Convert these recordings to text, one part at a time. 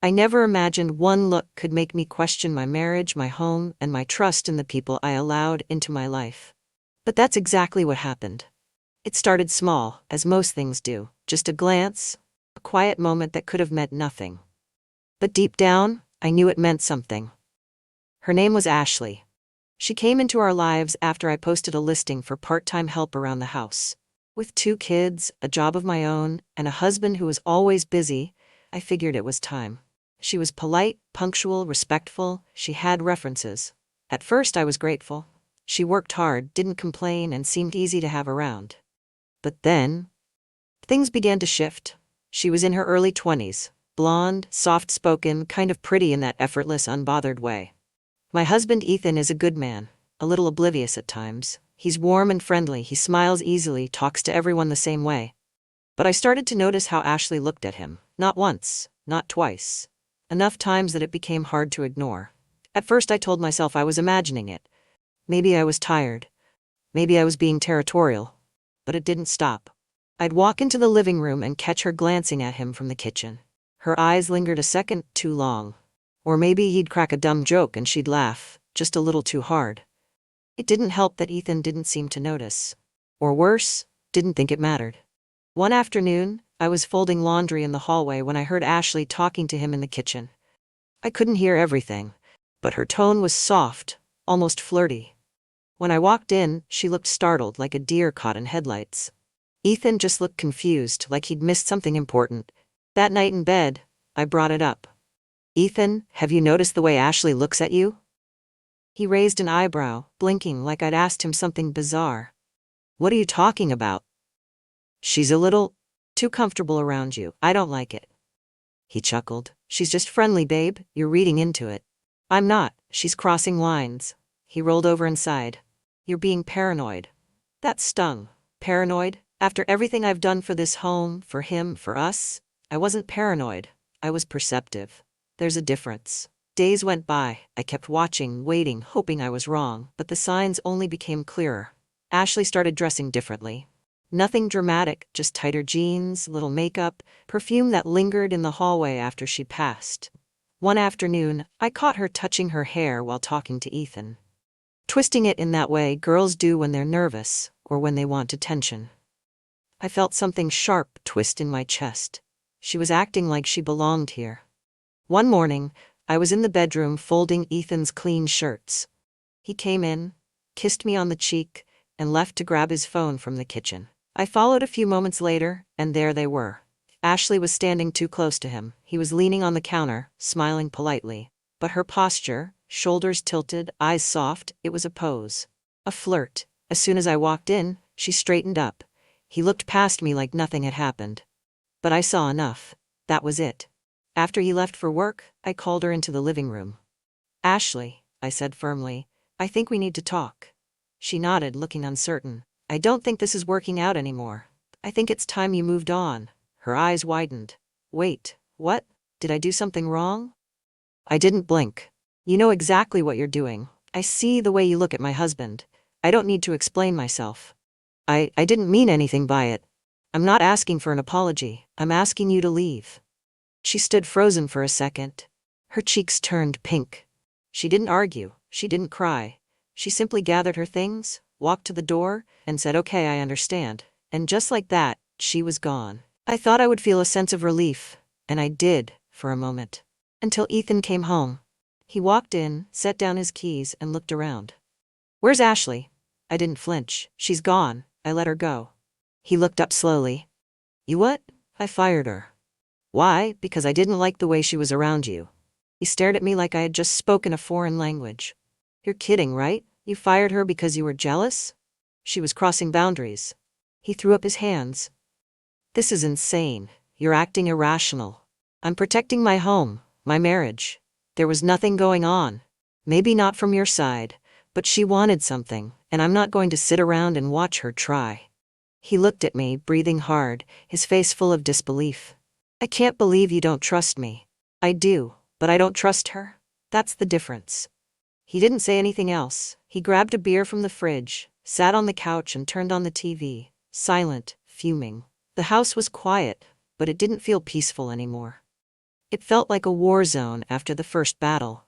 I never imagined one look could make me question my marriage, my home, and my trust in the people I allowed into my life. But that's exactly what happened. It started small, as most things do, just a glance, a quiet moment that could have meant nothing. But deep down, I knew it meant something. Her name was Ashley. She came into our lives after I posted a listing for part-time help around the house. With 2 kids, a job of my own, and a husband who was always busy, I figured it was time. She was polite, punctual, respectful. She had references. At first I was grateful. She worked hard, didn't complain, and seemed easy to have around. But then, things began to shift. She was in her early 20s, blonde, soft-spoken, kind of pretty in that effortless, unbothered way. My husband Ethan is a good man, a little oblivious at times. He's warm and friendly, he smiles easily, talks to everyone the same way. But I started to notice how Ashley looked at him. Not once, not twice. Enough times that it became hard to ignore. At first I told myself I was imagining it. Maybe I was tired. Maybe I was being territorial. But it didn't stop. I'd walk into the living room and catch her glancing at him from the kitchen. Her eyes lingered a second too long. Or maybe he'd crack a dumb joke and she'd laugh, just a little too hard. It didn't help that Ethan didn't seem to notice. Or worse, didn't think it mattered. One afternoon, I was folding laundry in the hallway when I heard Ashley talking to him in the kitchen. I couldn't hear everything, but her tone was soft, almost flirty. When I walked in, she looked startled, like a deer caught in headlights. Ethan just looked confused, like he'd missed something important. That night in bed, I brought it up. "Ethan, have you noticed the way Ashley looks at you?" He raised an eyebrow, blinking like I'd asked him something bizarre. "What are you talking about?" "She's a little too comfortable around you. I don't like it." He chuckled. "She's just friendly, babe. You're reading into it." "I'm not. She's crossing lines." He rolled over and sighed. "You're being paranoid." That stung. Paranoid? After everything I've done for this home, for him, for us? I wasn't paranoid. I was perceptive. There's a difference. Days went by. I kept watching, waiting, hoping I was wrong, but the signs only became clearer. Ashley started dressing differently. Nothing dramatic, just tighter jeans, little makeup, perfume that lingered in the hallway after she passed. One afternoon, I caught her touching her hair while talking to Ethan. Twisting it in that way girls do when they're nervous, or when they want attention. I felt something sharp twist in my chest. She was acting like she belonged here. One morning, I was in the bedroom folding Ethan's clean shirts. He came in, kissed me on the cheek, and left to grab his phone from the kitchen. I followed a few moments later, and there they were. Ashley was standing too close to him. He was leaning on the counter, smiling politely. But her posture, shoulders tilted, eyes soft, it was a pose. A flirt. As soon as I walked in, she straightened up. He looked past me like nothing had happened. But I saw enough. That was it. After he left for work, I called her into the living room. "Ashley," I said firmly, "I think we need to talk." She nodded, looking uncertain. "I don't think this is working out anymore. I think it's time you moved on." Her eyes widened. "Wait, what? Did I do something wrong?" I didn't blink. "You know exactly what you're doing. I see the way you look at my husband. I don't need to explain myself." I didn't mean anything by it. "I'm not asking for an apology. I'm asking you to leave." She stood frozen for a second. Her cheeks turned pink. She didn't argue. She didn't cry. She simply gathered her things, walked to the door, and said, "Okay, I understand." And just like that, she was gone. I thought I would feel a sense of relief, and I did, for a moment. Until Ethan came home. He walked in, set down his keys, and looked around. "Where's Ashley?" I didn't flinch. "She's gone. I let her go." He looked up slowly. "You what?" "I fired her." "Why?" "Because I didn't like the way she was around you." He stared at me like I had just spoken a foreign language. "You're kidding, right? You fired her because you were jealous?" "She was crossing boundaries." He threw up his hands. "This is insane. You're acting irrational. I'm protecting my home, my marriage. There was nothing going on. Maybe not from your side, but she wanted something, and I'm not going to sit around and watch her try." He looked at me, breathing hard, his face full of disbelief. "I can't believe you don't trust me." "I do, but I don't trust her. That's the difference." He didn't say anything else. He grabbed a beer from the fridge, sat on the couch and turned on the TV, silent, fuming. The house was quiet, but it didn't feel peaceful anymore. It felt like a war zone after the first battle.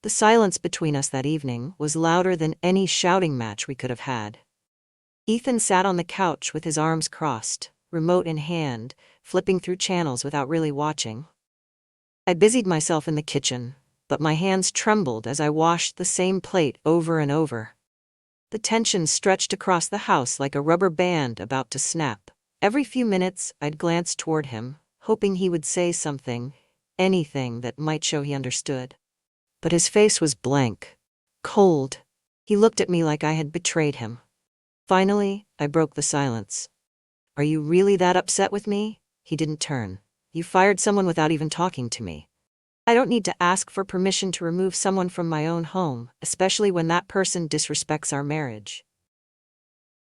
The silence between us that evening was louder than any shouting match we could have had. Ethan sat on the couch with his arms crossed, remote in hand, flipping through channels without really watching. I busied myself in the kitchen, but my hands trembled as I washed the same plate over and over. The tension stretched across the house like a rubber band about to snap. Every few minutes, I'd glance toward him, hoping he would say something, anything that might show he understood. But his face was blank, cold. He looked at me like I had betrayed him. Finally, I broke the silence. "Are you really that upset with me?" He didn't turn. "You fired someone without even talking to me. I don't need to ask for permission to remove someone from my own home, especially when that person disrespects our marriage."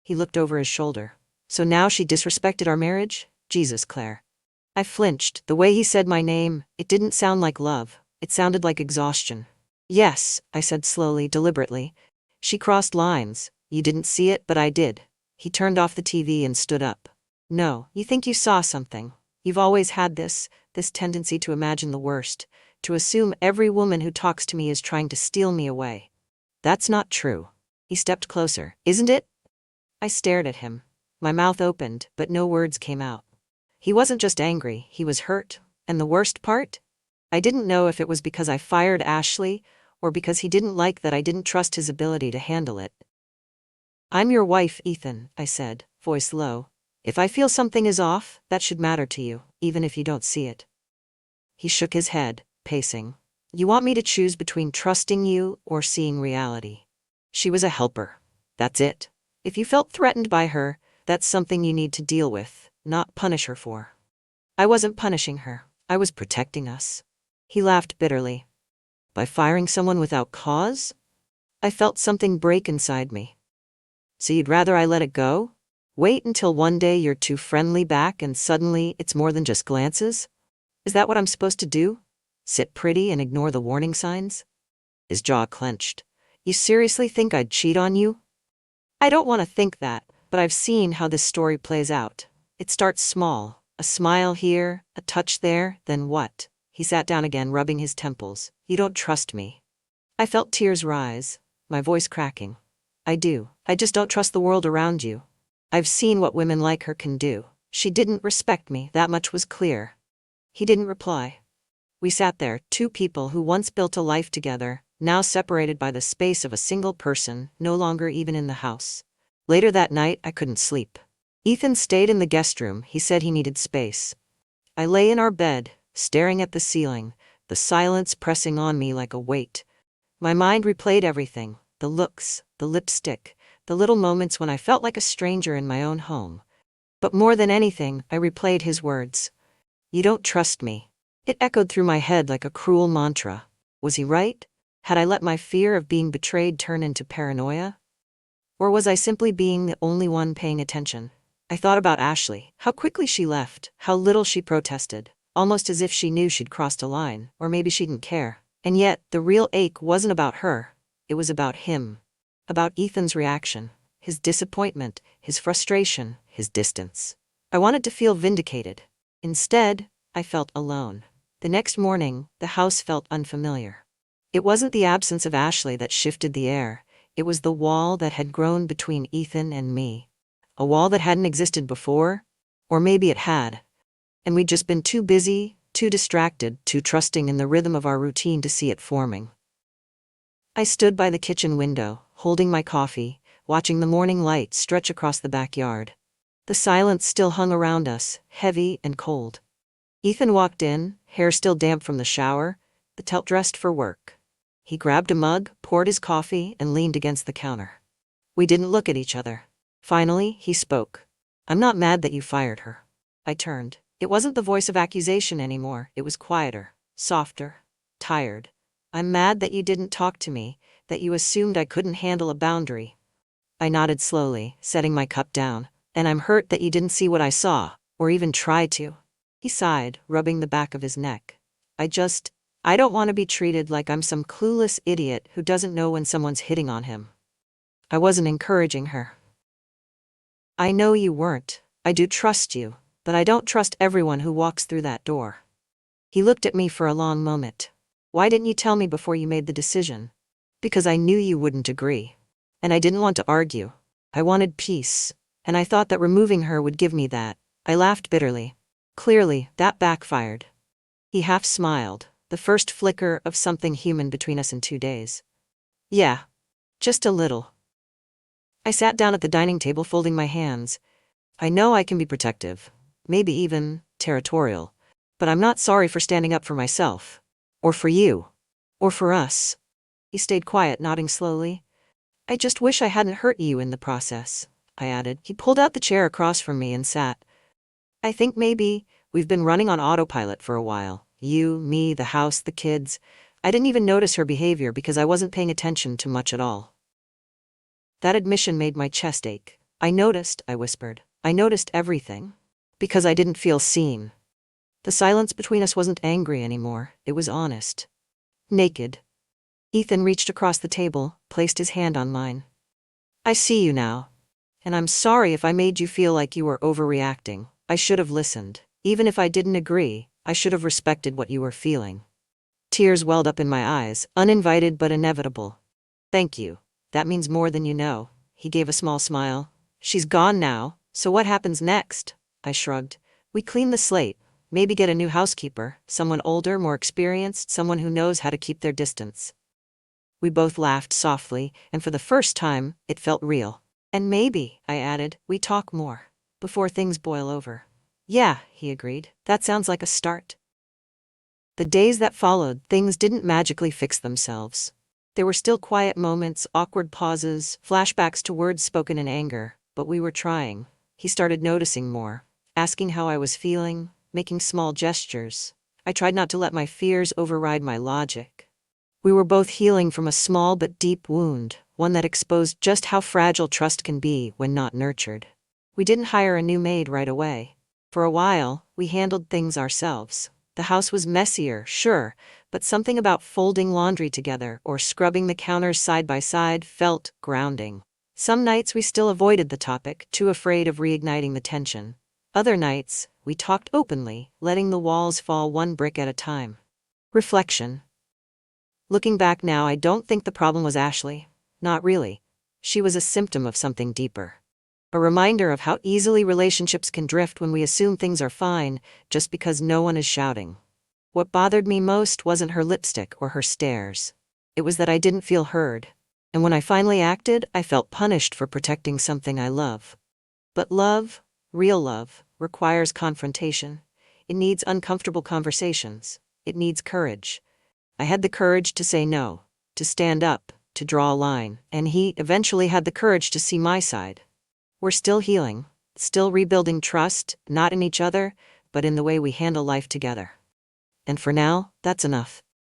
He looked over his shoulder. "So now she disrespected our marriage? Jesus, Claire." I flinched. The way he said my name, it didn't sound like love. It sounded like exhaustion. "Yes," I said slowly, deliberately. "She crossed lines. You didn't see it, but I did." He turned off the TV and stood up. "No, you think you saw something. You've always had this tendency to imagine the worst, to assume every woman who talks to me is trying to steal me away. That's not true." He stepped closer. "Isn't it?" I stared at him. My mouth opened, but no words came out. He wasn't just angry, he was hurt. And the worst part? I didn't know if it was because I fired Ashley, or because he didn't like that I didn't trust his ability to handle it. "I'm your wife, Ethan," I said, voice low. "If I feel something is off, that should matter to you, even if you don't see it." He shook his head, pacing. "You want me to choose between trusting you or seeing reality? She was a helper. That's it. If you felt threatened by her, that's something you need to deal with, not punish her for." I wasn't punishing her. I was protecting us. He laughed bitterly. "By firing someone without cause?" I felt something break inside me. "So you'd rather I let it go? Wait until one day you're too friendly back and suddenly it's more than just glances? Is that what I'm supposed to do? Sit pretty and ignore the warning signs?" His jaw clenched. "You seriously think I'd cheat on you?" "I don't want to think that, but I've seen how this story plays out. It starts small, a smile here, a touch there, then what?" He sat down again, rubbing his temples. "You don't trust me." I felt tears rise, my voice cracking. "I do. I just don't trust the world around you. I've seen what women like her can do. She didn't respect me, that much was clear." He didn't reply. We sat there, two people who once built a life together, now separated by the space of a single person, no longer even in the house. Later that night, I couldn't sleep. Ethan stayed in the guest room. He said he needed space. I lay in our bed, staring at the ceiling, the silence pressing on me like a weight. My mind replayed everything, the looks, the lipstick, the little moments when I felt like a stranger in my own home. But more than anything, I replayed his words. "You don't trust me." It echoed through my head like a cruel mantra. Was he right? Had I let my fear of being betrayed turn into paranoia? Or was I simply being the only one paying attention? I thought about Ashley, how quickly she left, how little she protested, almost as if she knew she'd crossed a line, or maybe she didn't care. And yet, the real ache wasn't about her, it was about him. About Ethan's reaction, his disappointment, his frustration, his distance. I wanted to feel vindicated. Instead, I felt alone. The next morning, the house felt unfamiliar. It wasn't the absence of Ashley that shifted the air, it was the wall that had grown between Ethan and me. A wall that hadn't existed before, or maybe it had. And we'd just been too busy, too distracted, too trusting in the rhythm of our routine to see it forming. I stood by the kitchen window, holding my coffee, watching the morning light stretch across the backyard. The silence still hung around us, heavy and cold. Ethan walked in, hair still damp from the shower, the telt dressed for work. He grabbed a mug, poured his coffee, and leaned against the counter. We didn't look at each other. Finally, he spoke. "I'm not mad that you fired her." I turned. It wasn't the voice of accusation anymore, it was quieter, softer, tired. "I'm mad that you didn't talk to me, that you assumed I couldn't handle a boundary." I nodded slowly, setting my cup down. "And I'm hurt that you didn't see what I saw, or even try to." He sighed, rubbing the back of his neck. I don't want to be treated like I'm some clueless idiot who doesn't know when someone's hitting on him." I wasn't encouraging her. "I know you weren't. I do trust you, but I don't trust everyone who walks through that door." He looked at me for a long moment. Why didn't you tell me before you made the decision? Because I knew you wouldn't agree. And I didn't want to argue. I wanted peace. And I thought that removing her would give me that. I laughed bitterly. Clearly, that backfired. He half smiled, the first flicker of something human between us in 2 days. Yeah. Just a little. I sat down at the dining table folding my hands. I know I can be protective, maybe even territorial, but I'm not sorry for standing up for myself. Or for you. Or for us. He stayed quiet, nodding slowly. I just wish I hadn't hurt you in the process, I added. He pulled out the chair across from me and sat. I think maybe we've been running on autopilot for a while. You, me, the house, the kids. I didn't even notice her behavior because I wasn't paying attention to much at all. That admission made my chest ache. I noticed, I whispered. I noticed everything. Because I didn't feel seen. The silence between us wasn't angry anymore, it was honest. Naked. Ethan reached across the table, placed his hand on mine. I see you now. And I'm sorry if I made you feel like you were overreacting. I should have listened. Even if I didn't agree, I should have respected what you were feeling. Tears welled up in my eyes, uninvited but inevitable. Thank you. That means more than you know. He gave a small smile. She's gone now, so what happens next? I shrugged. We clean the slate. Maybe get a new housekeeper, someone older, more experienced, someone who knows how to keep their distance. We both laughed softly, and for the first time, it felt real. And maybe, I added, we talk more. Before things boil over. Yeah, he agreed. That sounds like a start. The days that followed, things didn't magically fix themselves. There were still quiet moments, awkward pauses, flashbacks to words spoken in anger, but we were trying. He started noticing more, asking how I was feeling, making small gestures. I tried not to let my fears override my logic. We were both healing from a small but deep wound, one that exposed just how fragile trust can be when not nurtured. We didn't hire a new maid right away. For a while, we handled things ourselves. The house was messier, sure, but something about folding laundry together or scrubbing the counters side by side felt grounding. Some nights we still avoided the topic, too afraid of reigniting the tension. Other nights, we talked openly, letting the walls fall one brick at a time. Reflection. Looking back now, I don't think the problem was Ashley. Not really. She was a symptom of something deeper. A reminder of how easily relationships can drift when we assume things are fine, just because no one is shouting. What bothered me most wasn't her lipstick or her stares. It was that I didn't feel heard. And when I finally acted, I felt punished for protecting something I love. But love, real love, requires confrontation. It needs uncomfortable conversations. It needs courage. I had the courage to say no, to stand up, to draw a line, and he eventually had the courage to see my side. We're still healing, still rebuilding trust, not in each other, but in the way we handle life together. And for now, that's enough.